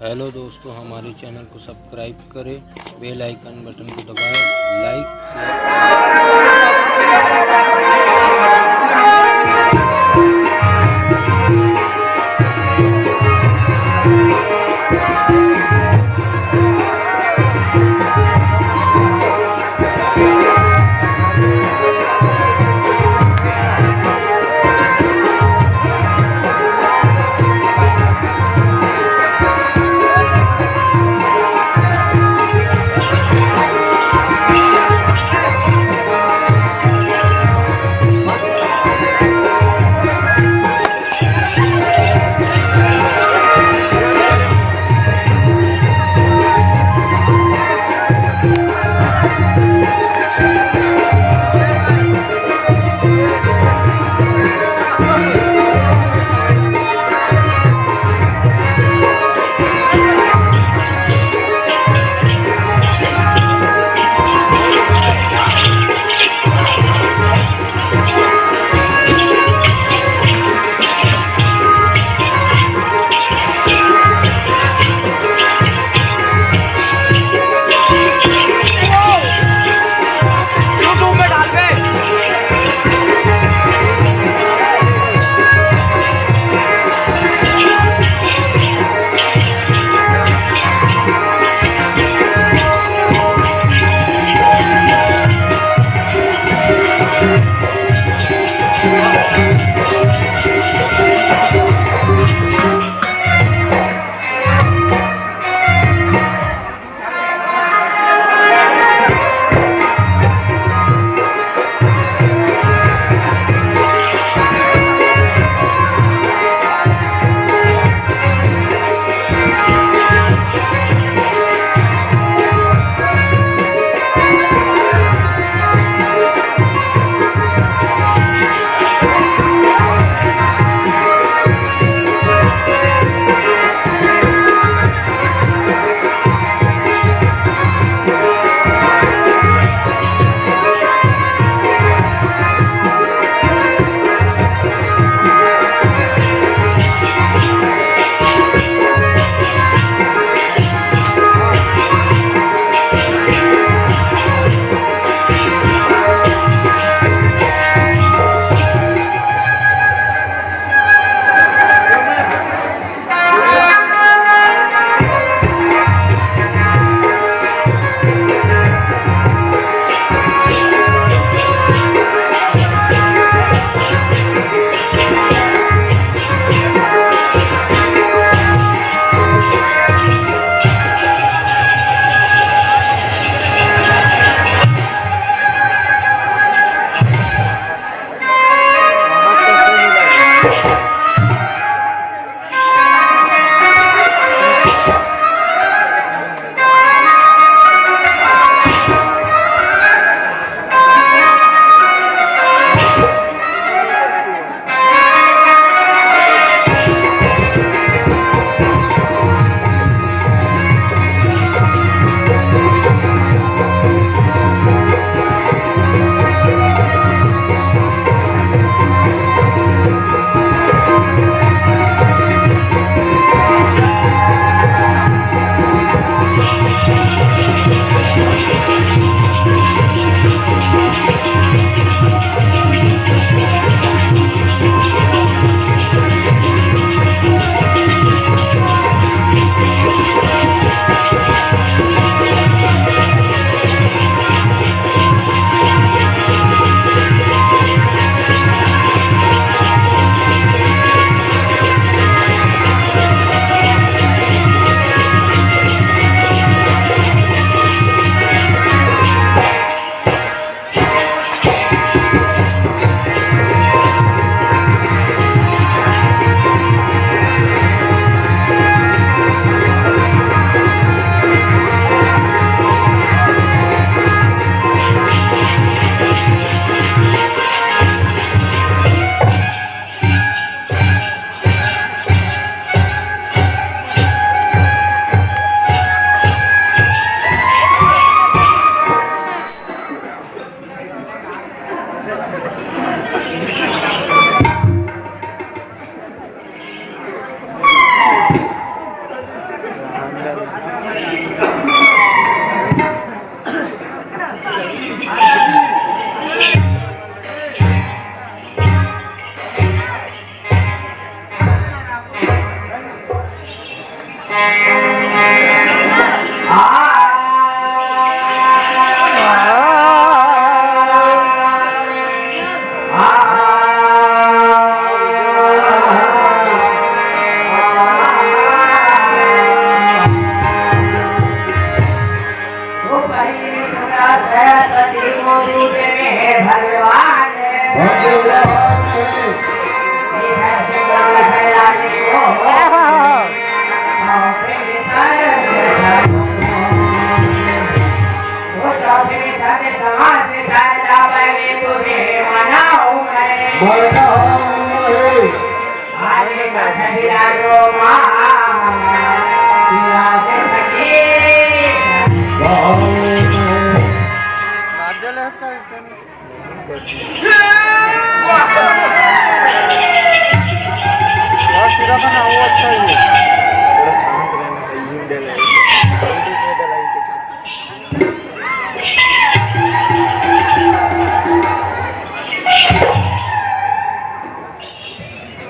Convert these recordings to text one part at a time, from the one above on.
hello दोस्तों, हमारे channel को सब्सक्राइब करें, बेल आइकन बटन को दबाएं, लाइक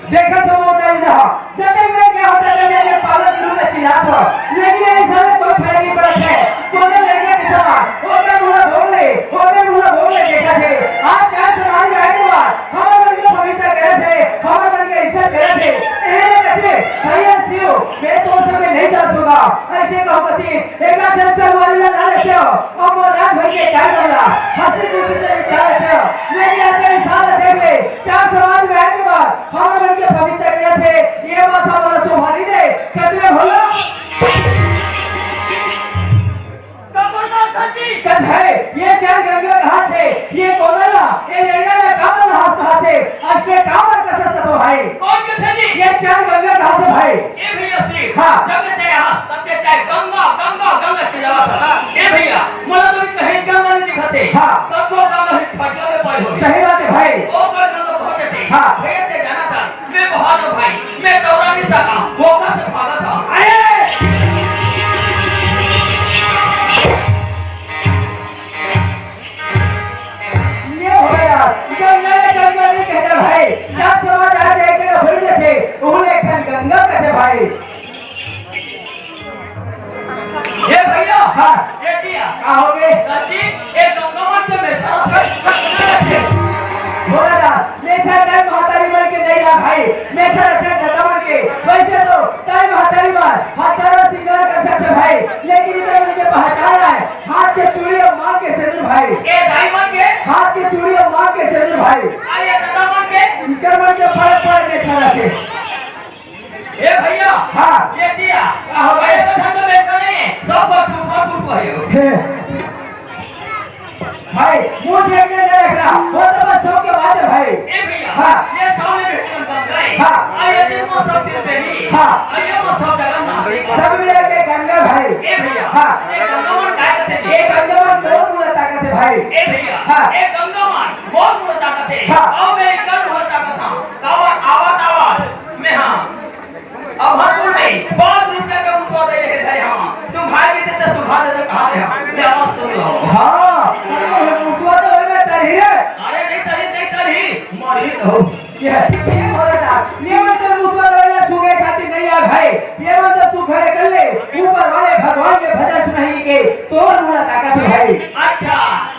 देखा तो वो नहीं रहा जगह में क्या होता है मेरे पालक रूप में चिल्ला था लेकिन ऐसा में कोई फर्क नहीं पड़ता है कोने लड़के के समान ओके मुझे भोग ले देखा थे आज चार समाज में आने बाद हमारे मन के पवित्र करे थे हमारे मन के इज्जत करे थे ऐसे कहते भैया सियो मैं तो समय नहीं जा सकूंगा ऐसे कहती एक आध चल वाली ला लेते हो अब वो रात भर के क्या करना हंसी खुशी से क्या लेते हो मेरी आते साल देख ले चार समाज में आने बाद हमारे मन के पवित्र करे थे ये बात हमारा चौहारी दे कितने भला कद है ये चार गंगा कहां थे ये कोमला ये लड़का में कामल हाथ हाथे असले कामर कथा सतो भाई कौन के थे जी ये चार गंगा कहां थे भाई ए भैया श्री हां जब ते यहां तब ते गंगा चिल्लावा था ए भैया मोला तो कहीं गंगा नहीं दिखते हां तब तो गंगा ही फटला में पड़े हो सही बात है भाई ओ कोई गंगा बहुत थे हां भैया से जाना था मैं बहुत भाई मैं दौड़ा नहीं सका मौका से भागा था अरे गंगा नहीं कहते भाई जब समाज आ एक जगह भर थे उन्हें गंगा कहते भाई ये भैया हाँ ये किया कहोगे जी एक गंगा मत में सारा बोला था मेछा टाइम महातारी मर के नहीं रहा भाई मेछा रखे गंगा मर के वैसे तो टाइम महातारी मार हजारों सिंगार कर सकते भाई लेकिन इधर मुझे पहचान रहा है हाथ के चूड़ी और मांग के सिंदूर भाई ए डायमंड के हाथ के चूड़ी और मांग के सिंदूर भाई आये गंगा मन के कर्म के फर्क पड़े मेछा रखे ए भैया हाँ ये दिया हाँ भाई तो ठंड में नहीं सब बात छूट भाई भाई मुंह देखने नहीं रख रहा वो तो बस शौक के बात है भाई ए भैया हाँ ये सामने भेटकर काम करे हाँ आये दिन में सब दिन बेरी हाँ आये वो सब जगह ना सब मिले के गंगा भाई ए भैया हाँ एक गंगामान काय कहते एक गंगा में दो पूरा ताकत है भाई ए भैया हाँ एक गंगामान बहुत बड़ा ताकत है हाँ और मैं एक कर बड़ा ताकत था आवाज मैं हां अब हरपुर में बहुत रुपए का मुसवा दे रहे थे हां सुखा के देते सुखा देते कहा रे मैं आवाज सुन लो हाँ मुसवा तो में तरी है अरे नहीं तरी मारी तो ये हो रहा ये मतलब मुसवा वाला छुगे खातिर नहीं आ भाई ये मतलब तू खड़े कर ले ऊपर वाले भगवान के भजन सुनाई के तो पूरा ताकत है भाई अच्छा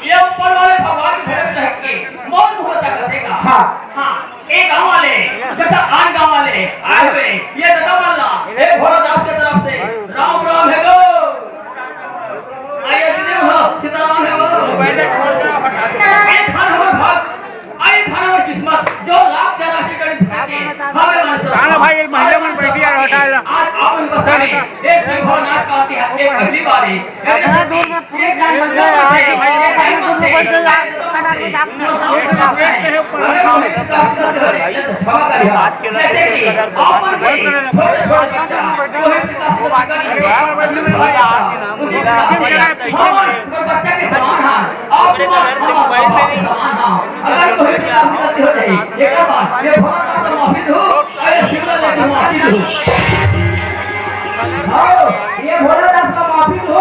ये ऊपर वाले भगवान के भजन सुनाई के मौन हुआ ताकत है हाँ हां एक गांव वाले तथा आन गांव वाले आए हुए ये दादा मल्ला ए भोला दास के तरफ से राम राम है गो आइए दीदी हो सीताराम है गो पहले छोड़ दो हटा दो ए खान हमारे भाग आए खान हमारी किस्मत जो लाख 84 गणित থাকে हमें मानते काना भाई एक महीने में बैठी है हटा ले आज आप उन बस एक सिंह नाच का आती है एक पहली बार है इतना दूर में पूरी जान बन गया है भाई ये टाइम में बढ़ गया काना भी बच्चा के समान आप मोबाइल पे नहीं अगर कोई भी काम गलती हो जाए ये क्या बात ये फोन का माफी दो अरे शिवला लेके माफी दो हाँ ये भोला दास का माफी दो